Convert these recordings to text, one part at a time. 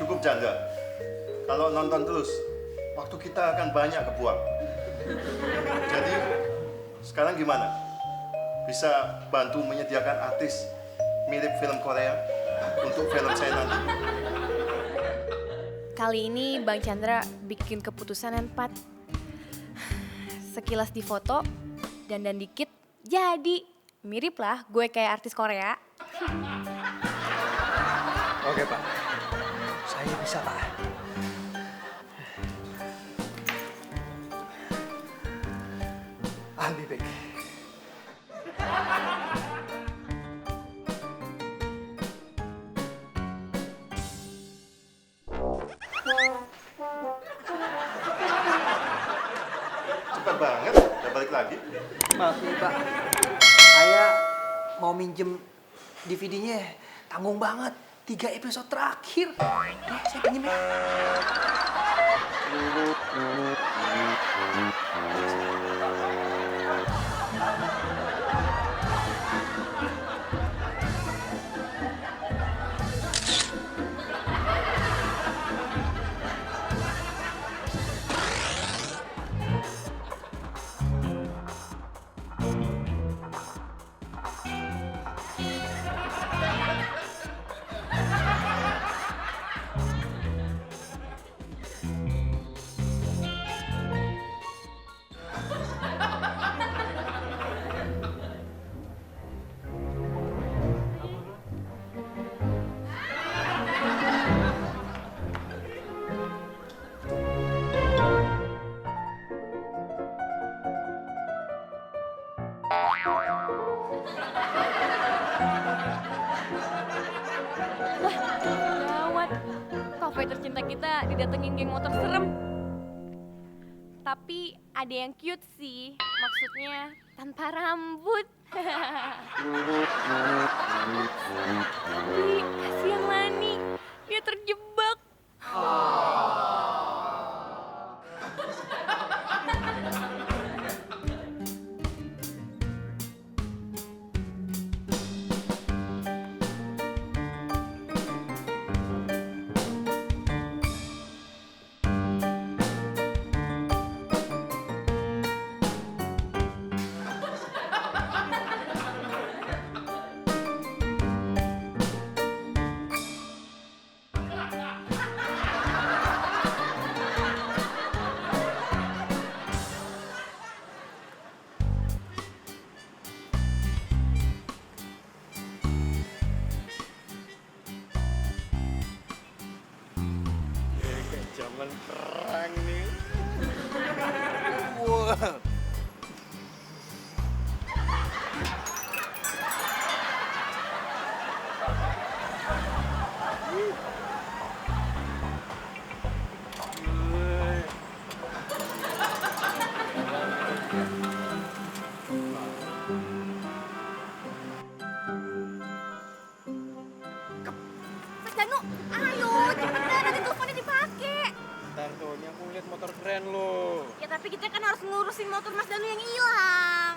Cukup Chandra. Kalau nonton terus, waktu kita akan banyak kebuang. Jadi, sekarang gimana? Bisa bantu menyediakan artis mirip film Korea untuk film saya nanti? Kali ini Bang Chandra bikin keputusan yang tepat. Sekilas di foto, dandan dikit, jadi mirip lah gue kayak artis Korea. Oke Pak, saya bisa Pak. I'll be back. Cepat banget, udah balik lagi. Maaf nih Pak, saya mau minjem DVD-nya, tanggung banget. 3 episode terakhir. Saya pinjem ya. Gawat, kafe tercinta kita didatengin geng motor serem. Tapi ada yang cute sih, maksudnya tanpa rambut. Tapi kasihan Lani, dia terjebak. Zaman perang nih. Wah. Mas Danu, ayo cepetan, nanti teleponnya dipakai. Ntar tuh, ini aku lihat motor keren loh. Ya tapi kita kan harus ngurusin motor Mas Danu yang hilang.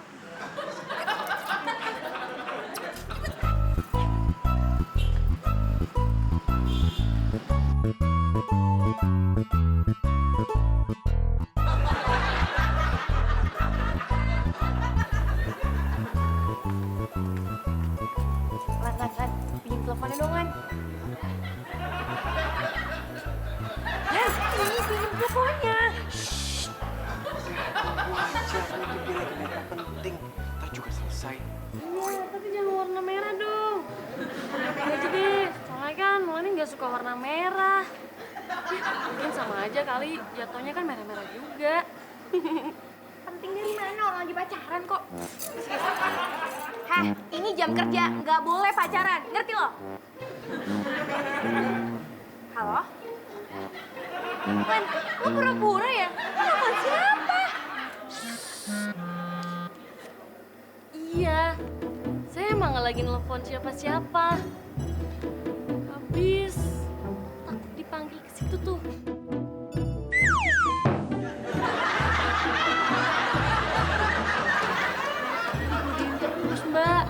Lan, pinjem teleponnya dong, Lan. Lan, ini pinjem teleponnya. Penting, ntar juga selesai. Iya, tapi jangan warna merah dong. Warna aja deh, soalnya kan Mulani nggak suka warna merah. Mungkin sama aja kali, jatuhnya kan merah-merah juga. Penting dari mana, orang lagi pacaran kok. Hah, ini jam kerja, nggak boleh pacaran, ngerti lo? Halo? Lan, lo pura-pura ya? Lo nelfon siapa? Iya, saya emang nggak lagi nelfon siapa-siapa. Habis takut dipanggil ke situ tuh. Diikutin terus, Mbak.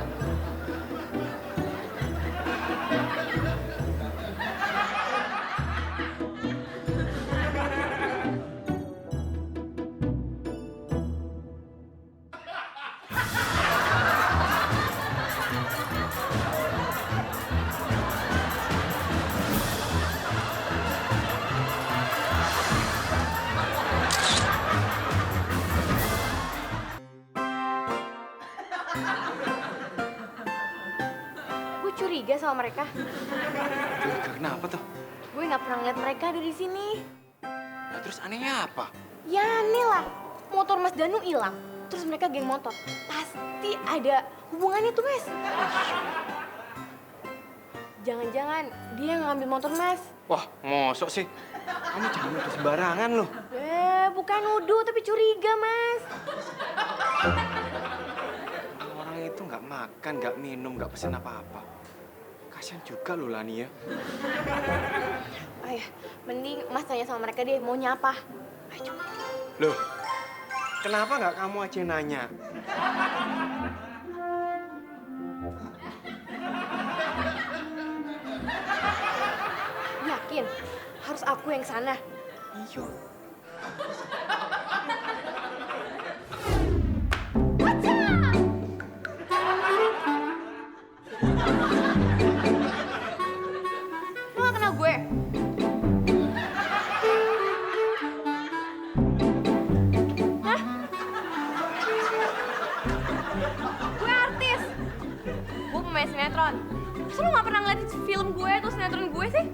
sama mereka. Curiga kenapa tuh? Gue nggak pernah ngeliat mereka dari sini. Nah, terus anehnya apa? Ya aneh lah, motor Mas Danu hilang. Terus mereka geng motor. Pasti ada hubungannya tuh, Mas. Jangan-jangan dia yang ngambil motor Mas. Wah, mosok sih? Kamu jangan nuduh sembarangan loh. Bukan nuduh, tapi curiga, Mas. Orang itu nggak makan, nggak minum, nggak pesen apa-apa. Kasian juga loh Lani ya. Oh ya, mending Mas tanya sama mereka deh, maunya apa. Ayo. Loh, kenapa nggak kamu aja nanya? Yakin? Harus aku yang sana? Iya. Lo gak kenal gue? Hah? Gue artis. Gue pemain sinetron. Masa lo gak pernah ngeliat film gue atau sinetron gue sih?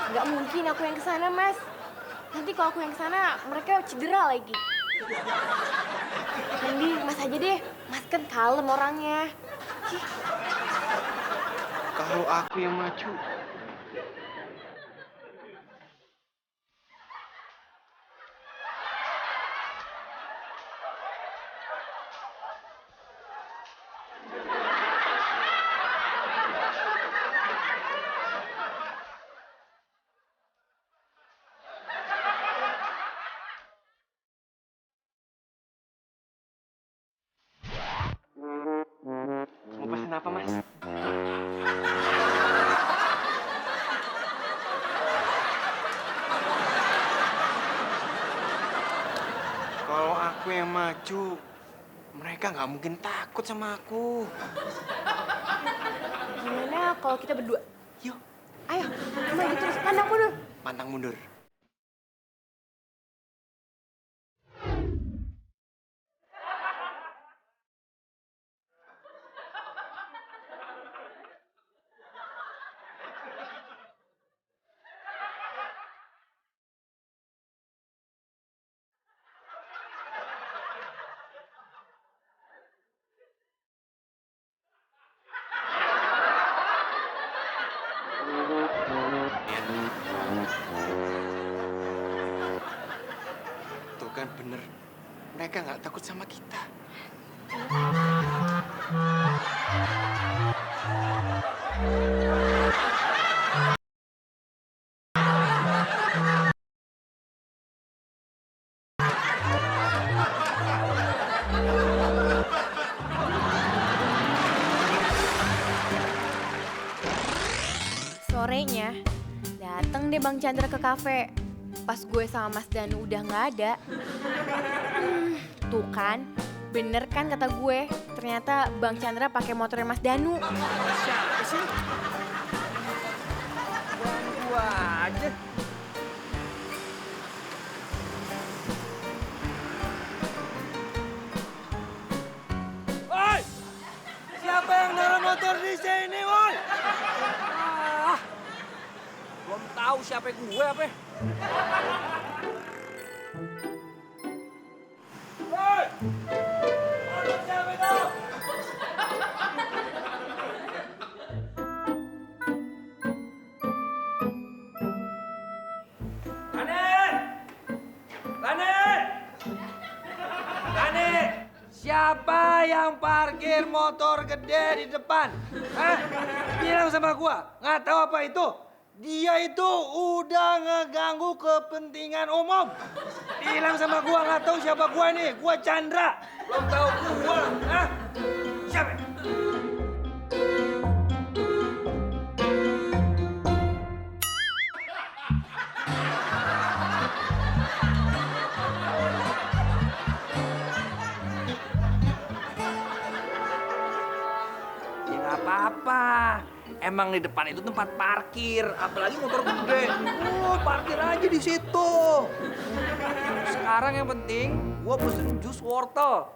Nggak mungkin aku yang kesana, Mas. Nanti kalau aku yang kesana, mereka cedera lagi. Mending Mas aja deh. Mas kan kalem orangnya. Kalau aku yang maju, mau pesen apa Mas? Kalau aku yang maju, mereka nggak mungkin takut sama aku. Gimana kalau kita berdua? Yuk, Ayo, maju terus. Pandang mundur. pantang mundur. Tuh kan bener, mereka nggak takut sama kita. Sorenya, dateng deh Bang Chandra ke kafe. Pas gue sama Mas Danu udah nggak ada. Tuh kan, bener kan kata gue. Ternyata Bang Chandra pakai motornya Mas Danu. Siapa sih? Gua aja. Woi! Siapa yang naruh motor di sini, woi? Ah, belum tahu siapa gue apa. Woi! Motor siapa itu? Lani! Siapa yang parkir motor gede di depan? Hah? Bilang sama gua, nggak tahu apa itu? Dia itu udah ngeganggu kepentingan umum. Bilang sama gua, nggak tahu siapa gua nih. Gua Chandra. Belum tahu gua. Hah? Siapa? Emang di depan itu tempat parkir, apalagi motor gede. Oh, parkir aja di situ. Sekarang yang penting, gua pesen jus wortel.